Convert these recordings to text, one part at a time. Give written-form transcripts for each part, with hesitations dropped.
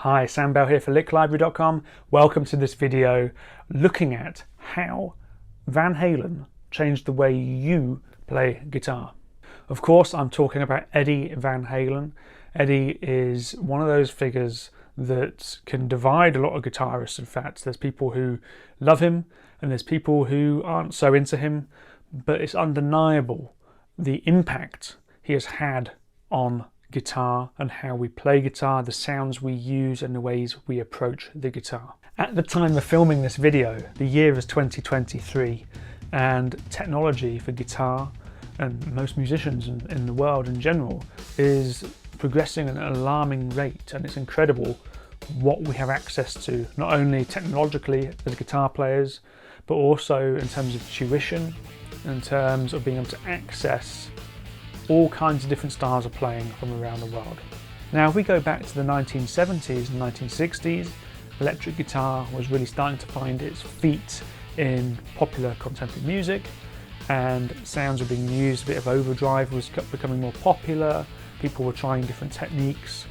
Hi, Sam Bell here for licklibrary.com. Welcome to this video looking at how Van Halen changed the way you play guitar. Of course, I'm talking about Eddie Van Halen. Eddie is one of those figures that can divide a lot of guitarists. In fact, there's people who love him and there's people who aren't so into him, but it's undeniable the impact he has had on guitar and how we play guitar, the sounds we use and the ways we approach the guitar. At the time of filming this video, the year is 2023 and technology for guitar and most musicians in the world in general is progressing at an alarming rate, and it's incredible what we have access to, not only technologically as guitar players, but also in terms of tuition, in terms of being able to access all kinds of different styles of playing from around the world. Now, if we go back to the 1970s and 1960s, electric guitar was really starting to find its feet in popular contemporary music, and sounds were being used. A bit of overdrive was becoming more popular. People were trying different techniques,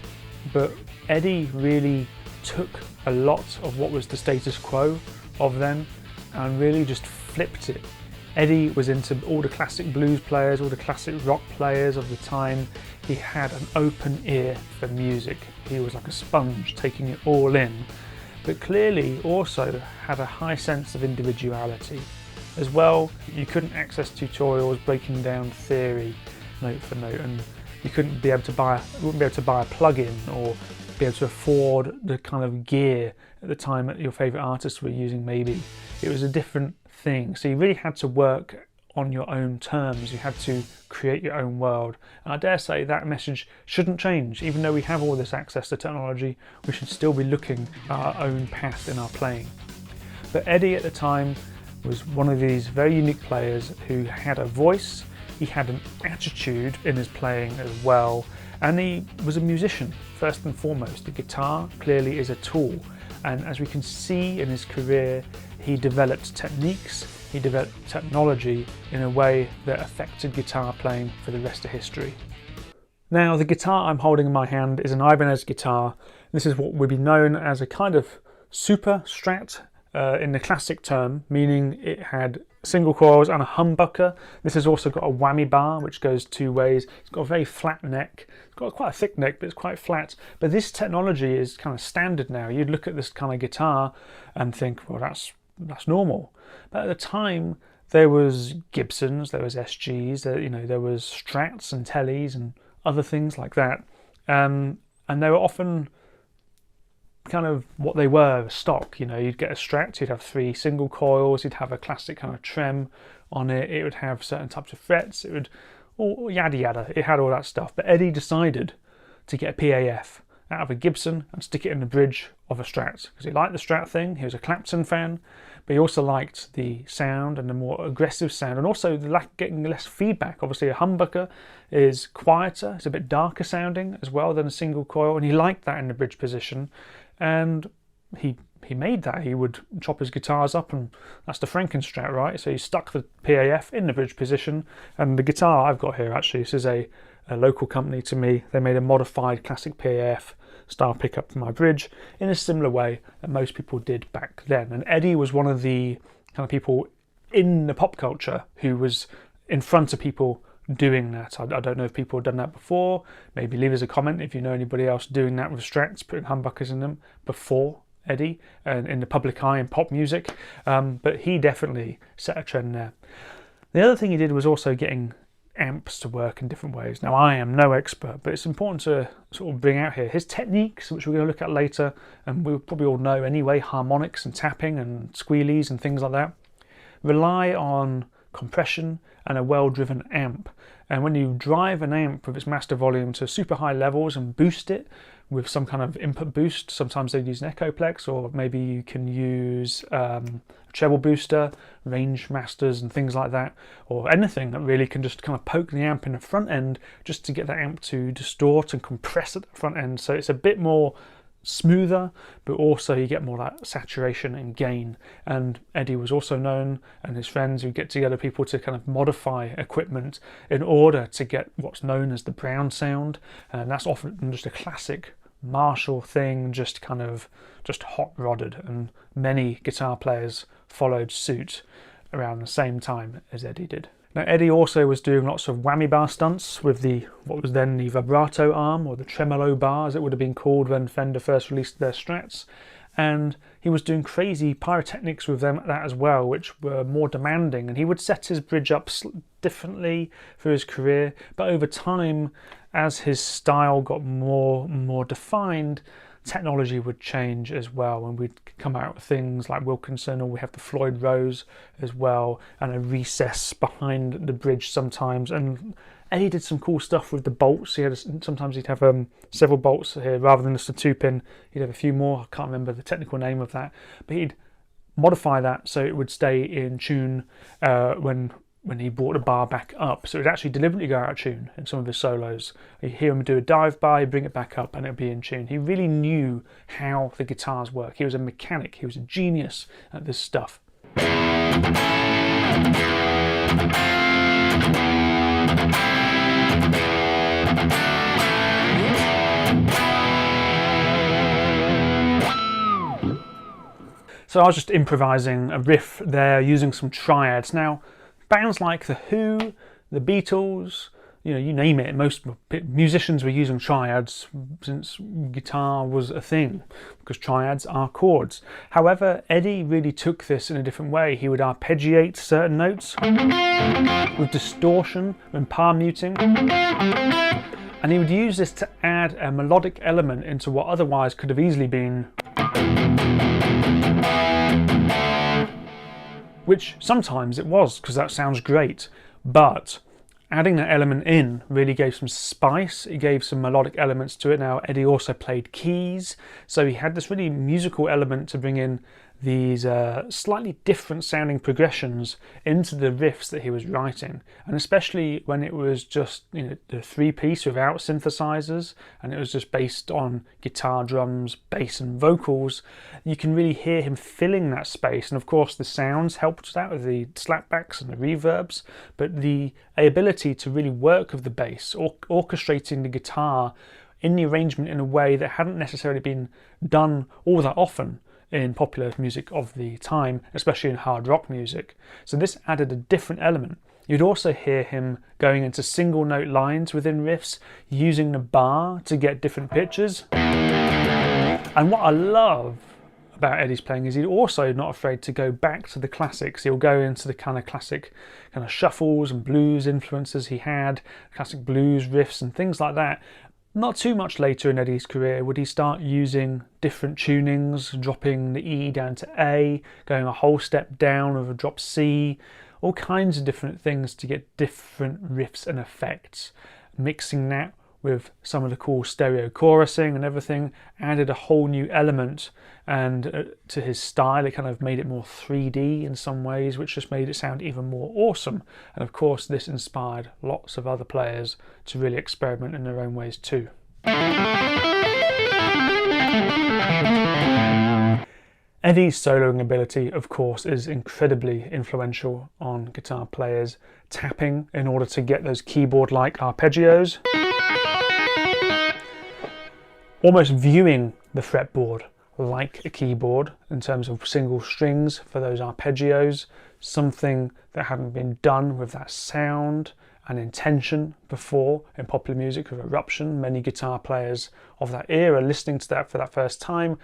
but Eddie really took a lot of what was the status quo of then and really just flipped it. Eddie was into all the classic blues players, all the classic rock players of the time. He had an open ear for music. He was like a sponge, taking it all in, but clearly also had a high sense of individuality. As well, you couldn't access tutorials breaking down theory note for note, and you wouldn't be able to buy a plug-in or be able to afford the kind of gear at the time that your favourite artists were using maybe. It was a different thing, so you really had to work on your own terms. You had to create your own world, and I dare say that message shouldn't change. Even though we have all this access to technology, we should still be looking at our own path in our playing. But Eddie at the time was one of these very unique players who had a voice, he had an attitude in his playing as well, and he was a musician first and foremost. The guitar clearly is a tool, and as we can see in his career, he developed techniques, he developed technology in a way that affected guitar playing for the rest of history. Now, the guitar I'm holding in my hand is an Ibanez guitar. This is what would be known as a kind of super strat in the classic term, meaning it had single coils and a humbucker. This has also got a whammy bar which goes two ways. It's got a very flat neck. It's got quite a thick neck, but it's quite flat. But this technology is kind of standard now. You'd look at this kind of guitar and think, well, that's normal. But at the time, there was Gibsons, there was SGs, there was Strats and Tellys and other things like that, and they were often kind of what they were, stock. You'd get a Strat, you'd have 3 single coils, you'd have a classic kind of trem on it, it would have certain types of frets, it would all yada yada, it had all that stuff. But Eddie decided to get a PAF out of a Gibson and stick it in the bridge of a Strat because he liked the Strat thing. He was a Clapton fan, but he also liked the sound and the more aggressive sound, and also getting less feedback. Obviously a humbucker is quieter, it's a bit darker sounding as well than a single coil, and he liked that in the bridge position, and he made that. He would chop his guitars up, and that's the Frankenstrat, right? So he stuck the PAF in the bridge position, and the guitar I've got here, actually, this is a local company to me. They made a modified classic PAF style pickup for my bridge in a similar way that most people did back then. And Eddie was one of the kind of people in the pop culture who was in front of people doing that. I don't know if people have done that before. Maybe leave us a comment if you know anybody else doing that with Strats, putting humbuckers in them before Eddie and in the public eye in pop music. But he definitely set a trend there. The other thing he did was also getting amps to work in different ways. Now, I am no expert, but it's important to sort of bring out here his techniques, which we're going to look at later, and we'll probably all know anyway, harmonics and tapping and squealies and things like that, rely on compression and a well-driven amp. And when you drive an amp with its master volume to super high levels and boost it with some kind of input boost, sometimes they use an Echoplex, or maybe you can use a treble booster, range masters and things like that, or anything that really can just kind of poke the amp in the front end just to get that amp to distort and compress at the front end, so it's a bit more smoother, but also you get more of that saturation and gain. And Eddie was also known, and his friends would get together, people to kind of modify equipment in order to get what's known as the Brown sound, and that's often just a classic Marshall thing just hot rodded, and many guitar players followed suit around the same time as Eddie did. Now Eddie also was doing lots of whammy bar stunts with what was then the vibrato arm, or the tremolo bar as it would have been called when Fender first released their Strats, and he was doing crazy pyrotechnics with that as well, which were more demanding, and he would set his bridge up differently for his career. But over time, as his style got more defined, technology would change as well, and we'd come out with things like Wilkinson, or we have the Floyd Rose as well, and a recess behind the bridge sometimes. And Eddie did some cool stuff with the bolts. Sometimes he'd have several bolts here rather than just a 2-pin. He'd have a few more. I can't remember the technical name of that, but he'd modify that so it would stay in tune when he brought the bar back up. So it would actually deliberately go out of tune in some of his solos. You hear him do a dive bar, he'd bring it back up, and it'd be in tune. He really knew how the guitars work. He was a mechanic. He was a genius at this stuff. So I was just improvising a riff there using some triads. Now, bands like The Who, The Beatles, you name it, most musicians were using triads since guitar was a thing, because triads are chords. However, Eddie really took this in a different way. He would arpeggiate certain notes with distortion and palm muting, and he would use this to add a melodic element into what otherwise could have easily been, which sometimes it was, because that sounds great, but adding that element in really gave some spice. It gave some melodic elements to it. Now Eddie also played keys, so he had this really musical element to bring in these slightly different sounding progressions into the riffs that he was writing, and especially when it was just the 3-piece without synthesizers and it was just based on guitar, drums, bass and vocals, you can really hear him filling that space. And of course the sounds helped that with the slapbacks and the reverbs, but the ability to really work with the bass, orchestrating the guitar in the arrangement in a way that hadn't necessarily been done all that often in popular music of the time, especially in hard rock music. So this added a different element. You'd also hear him going into single note lines within riffs, using the bar to get different pitches. And what I love about Eddie's playing is he's also not afraid to go back to the classics. He'll go into the kind of classic kind of shuffles and blues influences he had, classic blues riffs and things like that. Not too much later in Eddie's career would he start using different tunings, dropping the E down to A, going a whole step down with a drop C, all kinds of different things to get different riffs and effects. Mixing that with some of the cool stereo chorusing and everything added a whole new element, and to his style it kind of made it more 3D in some ways, which just made it sound even more awesome. And of course this inspired lots of other players to really experiment in their own ways too. Eddie's soloing ability, of course, is incredibly influential on guitar players. Tapping in order to get those keyboard-like arpeggios. Almost viewing the fretboard like a keyboard in terms of single strings for those arpeggios, something that hadn't been done with that sound and intention before in popular music with Eruption. Many guitar players of that era listening to that for that first time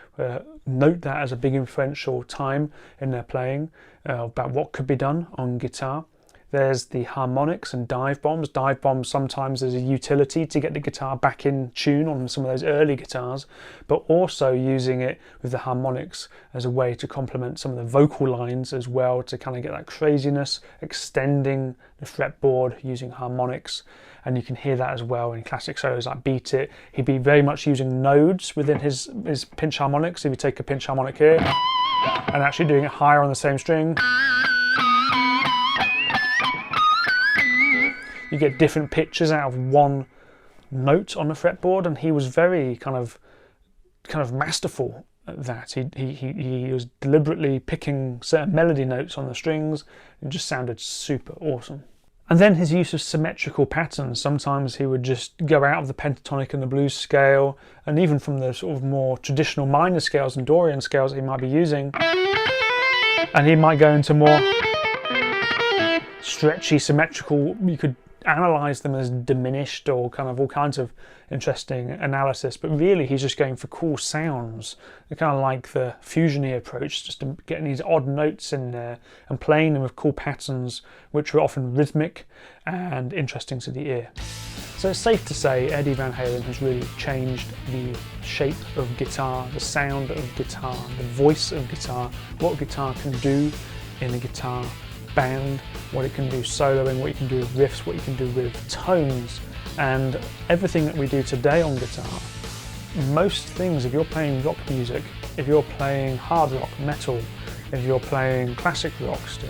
note that as a big influential time in their playing about what could be done on guitar. There's the harmonics and dive bombs. Dive bombs sometimes as a utility to get the guitar back in tune on some of those early guitars, but also using it with the harmonics as a way to complement some of the vocal lines as well, to kind of get that craziness, extending the fretboard using harmonics. And you can hear that as well in classic solos like Beat It. He'd be very much using nodes within his pinch harmonics. If you take a pinch harmonic here and actually doing it higher on the same string, you get different pitches out of one note on the fretboard, and he was very kind of masterful at that. He was deliberately picking certain melody notes on the strings and just sounded super awesome. And then his use of symmetrical patterns. Sometimes he would just go out of the pentatonic and the blues scale, and even from the sort of more traditional minor scales and Dorian scales that he might be using, and he might go into more stretchy, symmetrical. You could analyze them as diminished or kind of all kinds of interesting analysis, but really he's just going for cool sounds. They're kind of like the fusiony approach, just getting these odd notes in there and playing them with cool patterns which are often rhythmic and interesting to the ear. So it's safe to say Eddie Van Halen has really changed the shape of guitar, the sound of guitar, the voice of guitar, what guitar can do in a guitar band, what it can do soloing, what you can do with riffs, what you can do with tones, and everything that we do today on guitar. Most things, if you're playing rock music, if you're playing hard rock, metal, if you're playing classic rock still,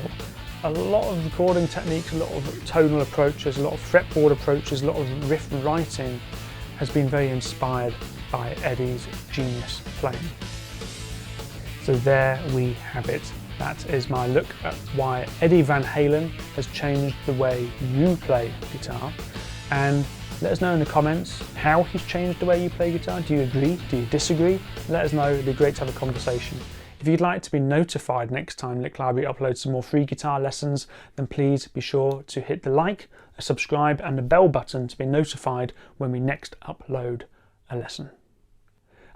a lot of recording techniques, a lot of tonal approaches, a lot of fretboard approaches, a lot of riff writing has been very inspired by Eddie's genius playing. So there we have it. That is my look at why Eddie Van Halen has changed the way you play guitar. And let us know in the comments how he's changed the way you play guitar. Do you agree? Do you disagree? Let us know. It'd be great to have a conversation. If you'd like to be notified next time Lick Library uploads some more free guitar lessons, then please be sure to hit the like, subscribe and the bell button to be notified when we next upload a lesson.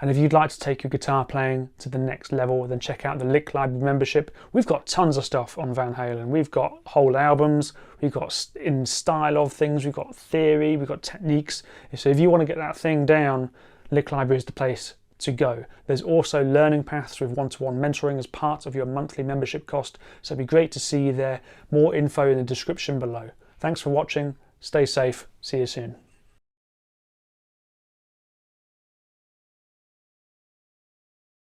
And if you'd like to take your guitar playing to the next level, then check out the Lick Library membership. We've got tons of stuff on Van Halen. We've got whole albums, we've got in style of things, we've got theory, we've got techniques. So if you want to get that thing down, Lick Library is the place to go. There's also learning paths with one-to-one mentoring as part of your monthly membership cost. So it'd be great to see you there. More info in the description below. Thanks for watching. Stay safe. See you soon.